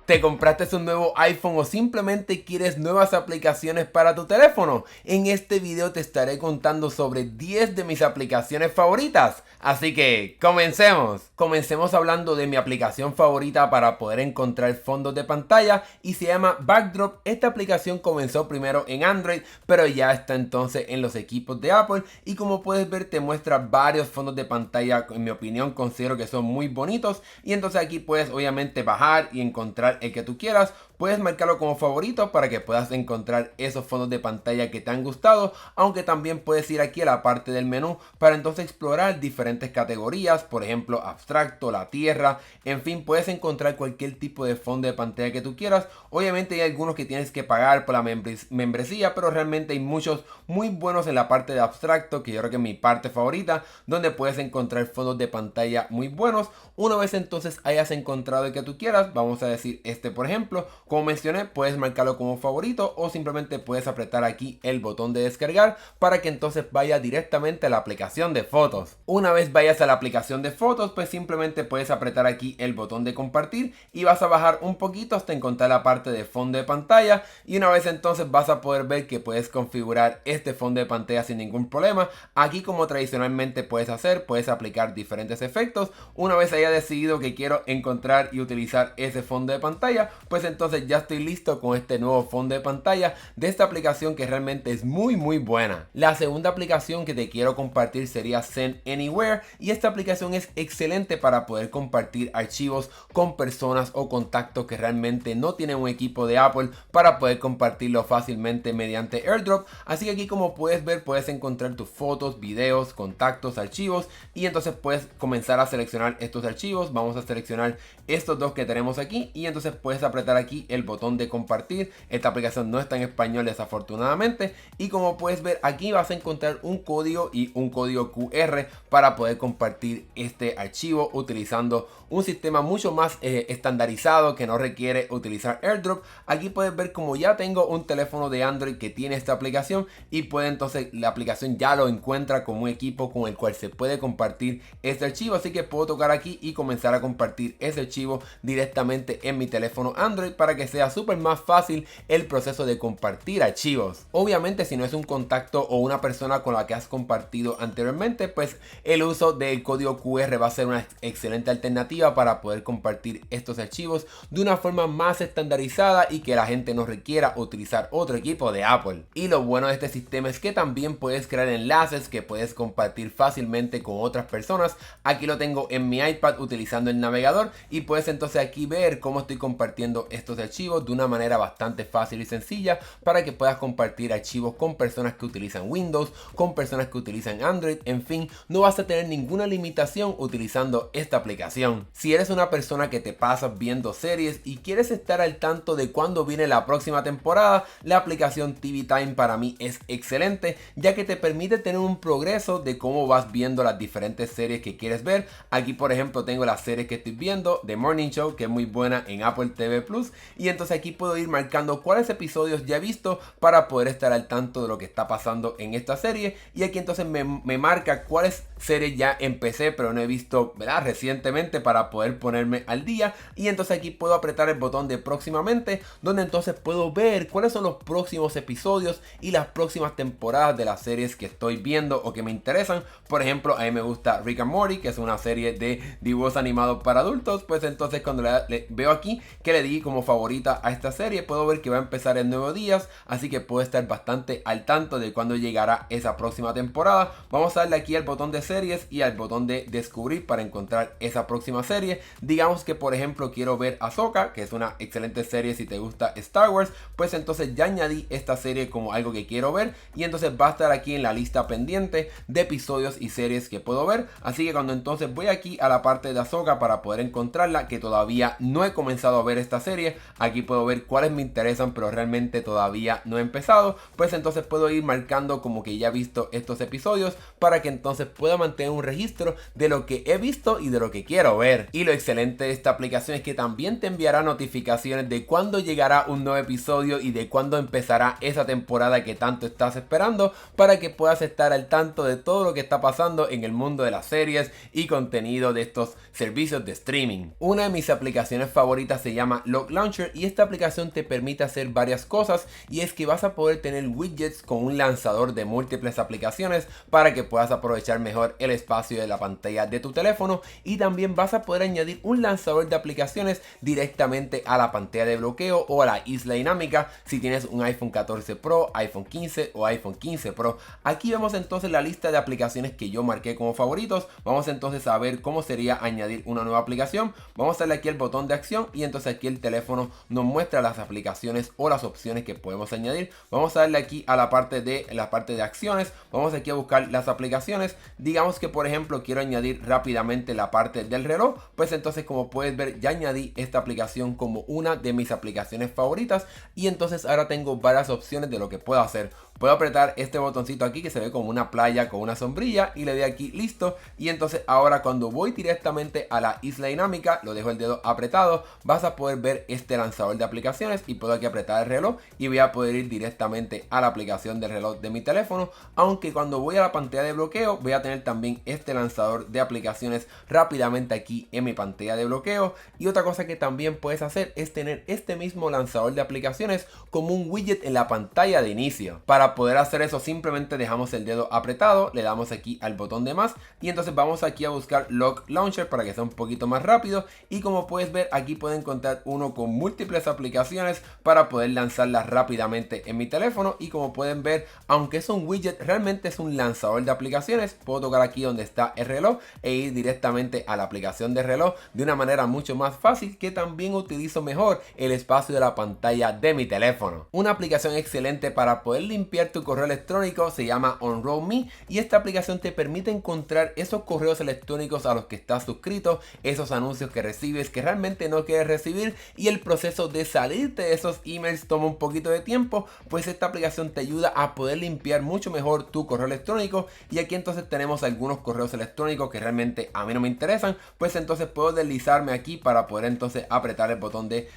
¿Te compraste un nuevo iPhone o simplemente quieres nuevas aplicaciones para tu teléfono? En este video te estaré contando sobre 10 de mis aplicaciones favoritas. Así que, comencemos. Comencemos hablando de mi aplicación favorita para poder encontrar fondos de pantalla y se llama Backdrop. Esta aplicación comenzó primero en Android, pero ya está entonces en los equipos de Apple y como puedes ver te muestra varios fondos de pantalla. En mi opinión considero que son muy bonitos y entonces aquí puedes obviamente bajar y encontrar el que tú quieras. Puedes marcarlo como favorito para que puedas encontrar esos fondos de pantalla que te han gustado, aunque también puedes ir aquí a la parte del menú para entonces explorar diferentes categorías, por ejemplo abstracto, la tierra, en fin, puedes encontrar cualquier tipo de fondo de pantalla que tú quieras. Obviamente hay algunos que tienes que pagar por la membresía, pero realmente hay muchos muy buenos en la parte de abstracto, que yo creo que es mi parte favorita, donde puedes encontrar fondos de pantalla muy buenos. Una vez entonces hayas encontrado el que tú quieras, vamos a decir este por ejemplo, como mencioné, puedes marcarlo como favorito o simplemente puedes apretar aquí el botón de descargar para que entonces vaya directamente a la aplicación de fotos. Una vez vayas a la aplicación de fotos, pues simplemente puedes apretar aquí el botón de compartir y vas a bajar un poquito hasta encontrar la parte de fondo de pantalla y una vez entonces vas a poder ver que puedes configurar este fondo de pantalla sin ningún problema. Aquí como tradicionalmente puedes hacer, puedes aplicar diferentes efectos. Una vez haya decidido que quiero encontrar y utilizar ese fondo de pantalla, pues entonces ya estoy listo con este nuevo fondo de pantalla de esta aplicación que realmente es muy buena. La segunda aplicación que te quiero compartir sería Send Anywhere y esta aplicación es excelente para poder compartir archivos con personas o contactos que realmente no tienen un equipo de Apple para poder compartirlo fácilmente mediante AirDrop. Así que aquí como puedes ver puedes encontrar tus fotos, videos, contactos, archivos y entonces puedes comenzar a seleccionar estos archivos. Vamos a seleccionar estos dos que tenemos aquí y entonces puedes apretar aquí el botón de compartir. Esta aplicación no está en español desafortunadamente y como puedes ver aquí vas a encontrar un código y un código QR para poder compartir este archivo utilizando un sistema mucho más estandarizado que no requiere utilizar AirDrop. Aquí puedes ver como ya tengo un teléfono de Android que tiene esta aplicación y puede entonces la aplicación ya lo encuentra como un equipo con el cual se puede compartir este archivo, así que puedo tocar aquí y comenzar a compartir ese archivo directamente en mi teléfono Android para que sea súper más fácil el proceso de compartir archivos. Obviamente si no es un contacto o una persona con la que has compartido anteriormente, pues el uso del código QR va a ser una excelente alternativa para poder compartir estos archivos de una forma más estandarizada y que la gente no requiera utilizar otro equipo de Apple. Y lo bueno de este sistema es que también puedes crear enlaces que puedes compartir fácilmente con otras personas. Aquí lo tengo en mi iPad utilizando el navegador y puedes entonces aquí ver cómo estoy compartiendo estos archivos de una manera bastante fácil y sencilla para que puedas compartir archivos con personas que utilizan Windows, con personas que utilizan Android, en fin, no vas a tener ninguna limitación utilizando esta aplicación. Si eres una persona que te pasas viendo series y quieres estar al tanto de cuándo viene la próxima temporada, la aplicación TV Time para mí es excelente, ya que te permite tener un progreso de cómo vas viendo las diferentes series que quieres ver. Aquí por ejemplo tengo las series que estoy viendo, The Morning Show, que es muy buena en Apple TV Plus, y entonces aquí puedo ir marcando cuáles episodios ya he visto para poder estar al tanto de lo que está pasando en esta serie, y aquí entonces me marca cuáles series ya empecé pero no he visto, ¿verdad?, recientemente para poder ponerme al día, y entonces aquí puedo apretar el botón de próximamente, donde entonces puedo ver cuáles son los próximos episodios y las próximas temporadas de las series que estoy viendo o que me interesan. Por ejemplo, a mí me gusta Rick and Morty, que es una serie de dibujos animados para adultos, pues entonces cuando veo aquí que le di como favorita a esta serie, puedo ver que va a empezar en 9 días, así que puedo estar bastante al tanto de cuándo llegará esa próxima temporada. Vamos a darle aquí al botón de series y al botón de descubrir para encontrar esa próxima serie. Digamos que por ejemplo quiero ver Ahsoka, que es una excelente serie si te gusta Star Wars, pues entonces ya añadí esta serie como algo que quiero ver y entonces va a estar aquí en la lista pendiente de episodios y series que puedo ver. Así que cuando entonces voy aquí a la parte de Ahsoka para poder encontrarla, que todavía no he comenzado a ver esta serie, aquí puedo ver cuáles me interesan pero realmente todavía no he empezado, pues entonces puedo ir marcando como que ya he visto estos episodios para que entonces pueda mantener un registro de lo que he visto y de lo que quiero ver. Y lo excelente de esta aplicación es que también te enviará notificaciones de cuándo llegará un nuevo episodio y de cuándo empezará esa temporada que tanto estás esperando, para que puedas estar al tanto de todo lo que está pasando en el mundo de las series y contenido de estos servicios de streaming. Una de mis aplicaciones favoritas se llama Log Launcher Launcher, y esta aplicación te permite hacer varias cosas, y es que vas a poder tener widgets con un lanzador de múltiples aplicaciones para que puedas aprovechar mejor el espacio de la pantalla de tu teléfono, y también vas a poder añadir un lanzador de aplicaciones directamente a la pantalla de bloqueo o a la isla dinámica si tienes un iPhone 14 Pro, iPhone 15 o iPhone 15 Pro. Aquí vemos entonces la lista de aplicaciones que yo marqué como favoritos. Vamos entonces a ver cómo sería añadir una nueva aplicación. Vamos a darle aquí el botón de acción y entonces aquí el teléfono nos muestra las aplicaciones o las opciones que podemos añadir. Vamos a darle aquí a la parte de acciones. Vamos aquí a buscar las aplicaciones. Digamos que por ejemplo quiero añadir rápidamente la parte del reloj, pues entonces como puedes ver ya añadí esta aplicación como una de mis aplicaciones favoritas, y entonces ahora tengo varias opciones de lo que puedo hacer. Puedo apretar este botoncito aquí que se ve como una playa con una sombrilla y le doy aquí listo, y entonces ahora cuando voy directamente a la isla dinámica, lo dejo el dedo apretado, vas a poder ver este lanzador de aplicaciones y puedo aquí apretar el reloj y voy a poder ir directamente a la aplicación del reloj de mi teléfono, aunque cuando voy a la pantalla de bloqueo voy a tener también este lanzador de aplicaciones rápidamente aquí en mi pantalla de bloqueo. Y otra cosa que también puedes hacer es tener este mismo lanzador de aplicaciones como un widget en la pantalla de inicio. Para poder hacer eso simplemente dejamos el dedo apretado, le damos aquí al botón de más y entonces vamos aquí a buscar Lock Launcher para que sea un poquito más rápido, y como puedes ver aquí puedo encontrar uno con múltiples aplicaciones para poder lanzarlas rápidamente en mi teléfono. Y como pueden ver, aunque es un widget, realmente es un lanzador de aplicaciones. Puedo tocar aquí donde está el reloj e ir directamente a la aplicación de reloj de una manera mucho más fácil, que también utilizo mejor el espacio de la pantalla de mi teléfono. Una aplicación excelente para poder limpiar tu correo electrónico se llama Unroll.me, y esta aplicación te permite encontrar esos correos electrónicos a los que estás suscrito, esos anuncios que recibes que realmente no quieres recibir, y el proceso de salirte de esos emails toma un poquito de tiempo. Pues esta aplicación te ayuda a poder limpiar mucho mejor tu correo electrónico, y aquí entonces tenemos algunos correos electrónicos que realmente a mí no me interesan, pues entonces puedo deslizarme aquí para poder entonces apretar el botón de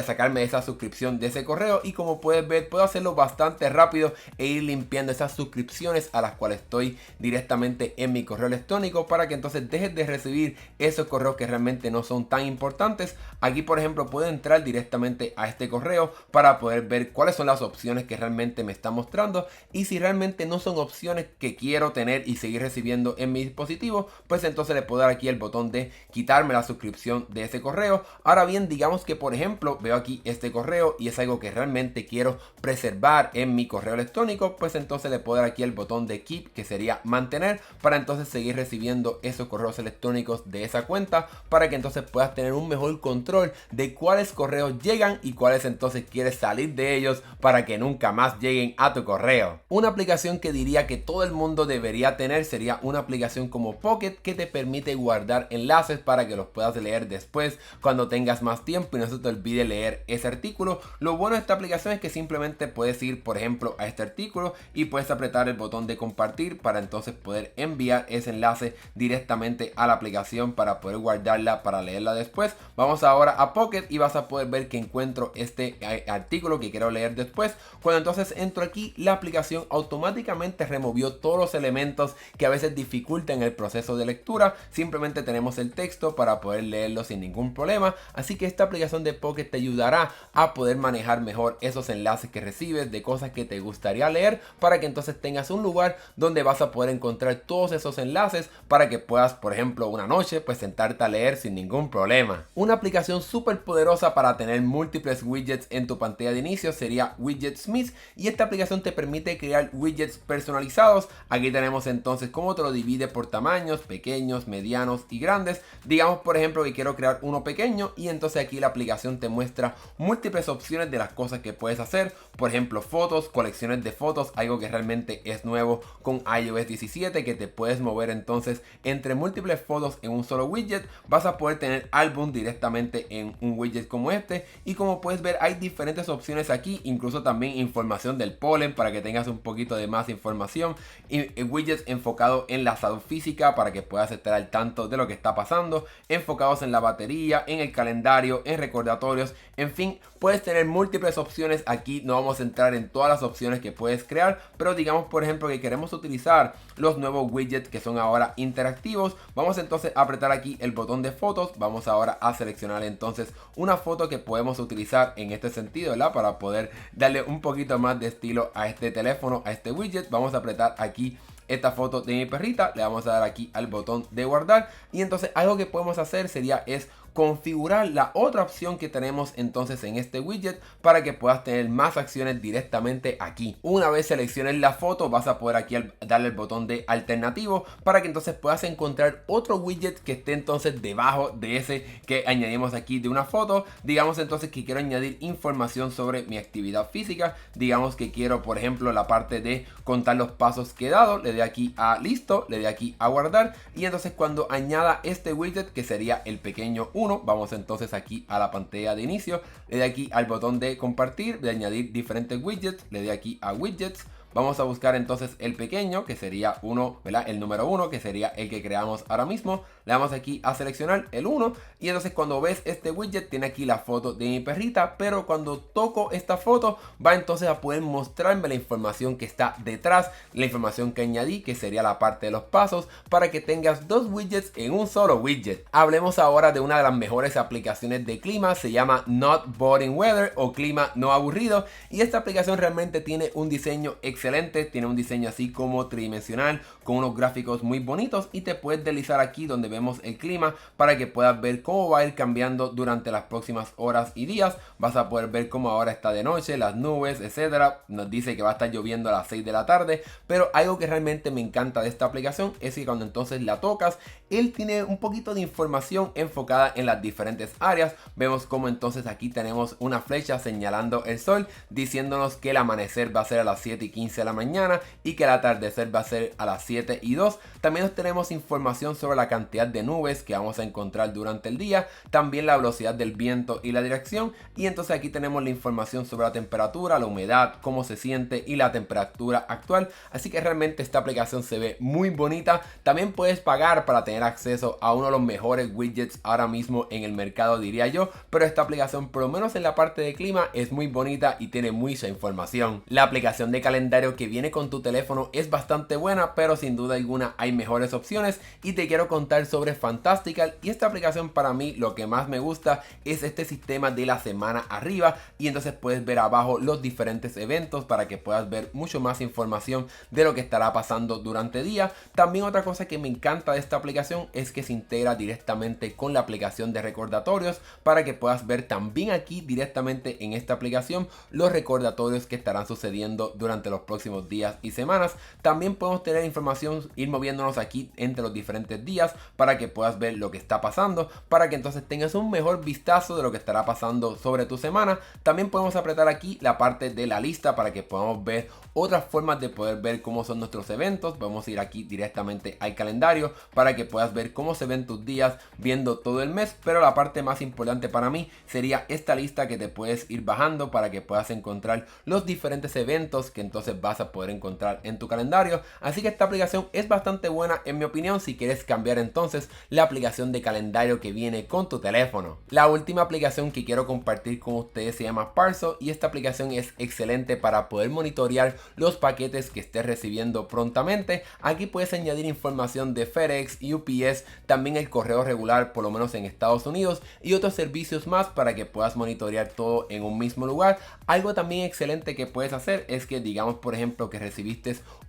sacarme esa suscripción de ese correo, y como puedes ver puedo hacerlo bastante rápido e ir limpiando esas suscripciones a las cuales estoy directamente en mi correo electrónico, para que entonces dejes de recibir esos correos que realmente no son tan importantes. Aquí por ejemplo puedo entrar directamente a este correo para poder ver cuáles son las opciones que realmente me está mostrando, y si realmente no son opciones que quiero tener y seguir recibiendo en mi dispositivo, pues entonces le puedo dar aquí el botón de quitarme la suscripción de ese correo. Ahora bien, digamos que por ejemplo veo aquí este correo y es algo que realmente quiero preservar en mi correo electrónico, pues entonces le puedo dar aquí el botón de keep, que sería mantener, para entonces seguir recibiendo esos correos electrónicos de esa cuenta, para que entonces puedas tener un mejor control de cuáles correos llegan y cuáles entonces quieres salir de ellos para que nunca más lleguen a tu correo. Una aplicación que diría que todo el mundo debería tener sería una aplicación como Pocket, que te permite guardar enlaces para que los puedas leer después cuando tengas más tiempo y no se te olvide leer ese artículo. Lo bueno de esta aplicación es que simplemente puedes ir por ejemplo a este artículo y puedes apretar el botón de compartir para entonces poder enviar ese enlace directamente a la aplicación para poder guardarla para leerla después. Vamos ahora a Pocket y vas a poder ver que encuentro este artículo que quiero leer después. Cuando entonces entro aquí, la aplicación automáticamente removió todos los elementos que a veces dificultan el proceso de lectura. Simplemente tenemos el texto para poder leerlo sin ningún problema. Así que esta aplicación de Pocket te ayudará a poder manejar mejor esos enlaces que recibes de cosas que te gustaría leer, para que entonces tengas un lugar donde vas a poder encontrar todos esos enlaces para que puedas, por ejemplo, una noche pues sentarte a leer sin ningún problema. Una aplicación súper poderosa para tener múltiples widgets en tu pantalla de inicio sería Widgetsmith, y esta aplicación te permite crear widgets personalizados. Aquí tenemos entonces cómo te lo divide por tamaños, pequeños, medianos y grandes. Digamos por ejemplo que quiero crear uno pequeño, y entonces aquí la aplicación te muestra múltiples opciones de las cosas que puedes hacer. Por ejemplo, fotos, colecciones de fotos, algo que realmente es nuevo con iOS 17, que te puedes mover entonces entre múltiples fotos en un solo widget. Vas a poder tener álbum directamente en un widget como este, y como puedes ver hay diferentes opciones aquí, incluso también información del polen para que tengas un poquito de más información, y widgets enfocados en la salud física para que puedas estar al tanto de lo que está pasando, enfocados en la batería, en el calendario, en recordatorios, en fin, puedes tener múltiples opciones. Aquí no vamos a entrar en todas las opciones que puedes crear, pero digamos por ejemplo que queremos utilizar los nuevos widgets que son ahora interactivos. Vamos entonces a apretar aquí el botón de fotos, vamos ahora a seleccionar entonces una foto que podemos utilizar en este sentido, ¿verdad? Para poder darle un poquito más de estilo a este teléfono, a este widget. Vamos a apretar aquí esta foto de mi perrita, le vamos a dar aquí al botón de guardar y entonces algo que podemos hacer sería configurar la otra opción que tenemos entonces en este widget para que puedas tener más acciones directamente aquí. Una vez selecciones la foto, vas a poder aquí darle el botón de alternativo para que entonces puedas encontrar otro widget que esté entonces debajo de ese que añadimos aquí de una foto. Digamos entonces que quiero añadir información sobre mi actividad física, digamos que quiero por ejemplo la parte de contar los pasos que he dado, le doy aquí a listo, le doy aquí a guardar y entonces cuando añada este widget que sería el pequeño 1, vamos entonces aquí a la pantalla de inicio, le doy aquí al botón de compartir, de añadir diferentes widgets, le doy aquí a widgets. Vamos a buscar entonces el pequeño, que sería uno, ¿verdad? El número 1, que sería el que creamos ahora mismo. Le damos aquí a seleccionar el 1. Y entonces cuando ves este widget, tiene aquí la foto de mi perrita. Pero cuando toco esta foto, va entonces a poder mostrarme la información que está detrás. La información que añadí, que sería la parte de los pasos. Para que tengas dos widgets en un solo widget. Hablemos ahora de una de las mejores aplicaciones de clima. Se llama Not Boring Weather o clima no aburrido. Y esta aplicación realmente tiene un diseño excelente, tiene un diseño así como tridimensional con unos gráficos muy bonitos y te puedes deslizar aquí donde vemos el clima para que puedas ver cómo va a ir cambiando durante las próximas horas y días. Vas a poder ver cómo ahora está de noche, las nubes, etcétera. Nos dice que va a estar lloviendo a las 6 de la tarde, pero algo que realmente me encanta de esta aplicación es que cuando entonces la tocas, él tiene un poquito de información enfocada en las diferentes áreas. Vemos como entonces aquí tenemos una flecha señalando el sol, diciéndonos que el amanecer va a ser a las 7:15 de la mañana y que el atardecer va a ser a las 7:02. También tenemos información sobre la cantidad de nubes que vamos a encontrar durante el día, también la velocidad del viento y la dirección, y entonces aquí tenemos la información sobre la temperatura, la humedad, cómo se siente y la temperatura actual. Así que realmente esta aplicación se ve muy bonita. También puedes pagar para tener acceso a uno de los mejores widgets ahora mismo en el mercado, diría yo, pero esta aplicación, por lo menos en la parte de clima, es muy bonita y tiene mucha información. La aplicación de calendario que viene con tu teléfono es bastante buena, pero sin duda alguna hay mejores opciones y te quiero contar sobre Fantastical. Y esta aplicación, para mí lo que más me gusta es este sistema de la semana arriba, y entonces puedes ver abajo los diferentes eventos para que puedas ver mucho más información de lo que estará pasando durante el día. También otra cosa que me encanta de esta aplicación es que se integra directamente con la aplicación de recordatorios para que puedas ver también aquí directamente en esta aplicación los recordatorios que estarán sucediendo durante los próximos días y semanas. También podemos tener información, ir moviéndonos aquí entre los diferentes días para que puedas ver lo que está pasando, para que entonces tengas un mejor vistazo de lo que estará pasando sobre tu semana. También podemos apretar aquí la parte de la lista para que podamos ver otras formas de poder ver cómo son nuestros eventos. Vamos a ir aquí directamente al calendario para que puedas ver cómo se ven tus días viendo todo el mes, pero la parte más importante para mí sería esta lista que te puedes ir bajando para que puedas encontrar los diferentes eventos que entonces vas a poder encontrar en tu calendario. Así que esta aplicación es bastante buena en mi opinión si quieres cambiar entonces la aplicación de calendario que viene con tu teléfono. La última aplicación que quiero compartir con ustedes se llama Parcel, y esta aplicación es excelente para poder monitorear los paquetes que estés recibiendo prontamente. Aquí puedes añadir información de FedEx, UPS, también el correo regular, por lo menos en Estados Unidos, y otros servicios más para que puedas monitorear todo en un mismo lugar. Algo también excelente que puedes hacer es que, digamos por ejemplo que recibiste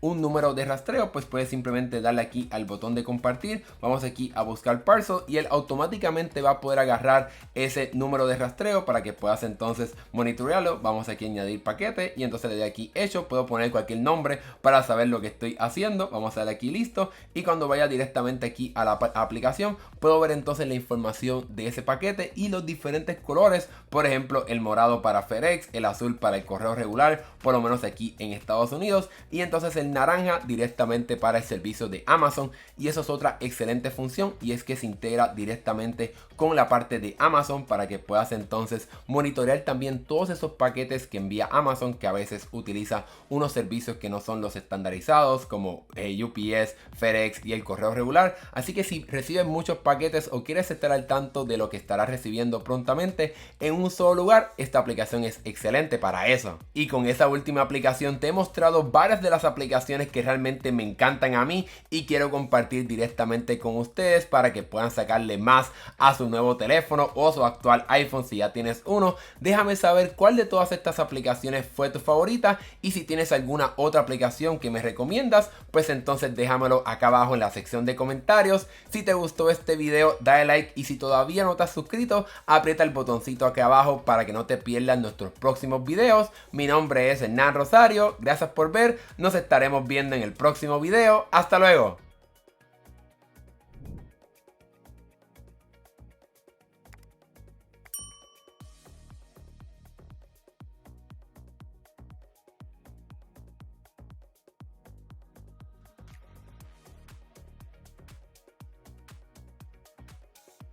un número de rastreo, pues puedes simplemente darle aquí al botón de compartir. Vamos aquí a buscar Parcel y él automáticamente va a poder agarrar ese número de rastreo para que puedas entonces monitorearlo. Vamos aquí a añadir paquete y entonces le doy aquí hecho. Puedo poner cualquier nombre para saber lo que estoy haciendo. Vamos a darle aquí listo, y cuando vaya directamente aquí a la aplicación puedo ver entonces la información de ese paquete y los diferentes colores. Por ejemplo, el morado para FedEx, el azul para el correo regular, por lo menos aquí en Estados Unidos, y entonces el naranja directamente para el servicio de Amazon. Y eso es otra excelente función, y es que se integra directamente con la parte de Amazon para que puedas entonces monitorear también todos esos paquetes que envía Amazon, que a veces utiliza unos servicios que no son los estandarizados como UPS, FedEx y el correo regular. Así que si recibes muchos paquetes o quieres estar al tanto de lo que estarás recibiendo prontamente en un solo lugar, esta aplicación es excelente para eso. Y con esa última aplicación te he mostrado varias de las aplicaciones aplicaciones que realmente me encantan a mí y quiero compartir directamente con ustedes para que puedan sacarle más a su nuevo teléfono o su actual iPhone si ya tienes uno. Déjame saber cuál de todas estas aplicaciones fue tu favorita, y si tienes alguna otra aplicación que me recomiendas, pues entonces déjamelo acá abajo en la sección de comentarios. Si te gustó este video, dale like, y si todavía no te has suscrito, aprieta el botoncito aquí abajo para que no te pierdas nuestros próximos videos. Mi nombre es Hernán Rosario, gracias por ver, nos estaremos viendo en el próximo video. Hasta luego.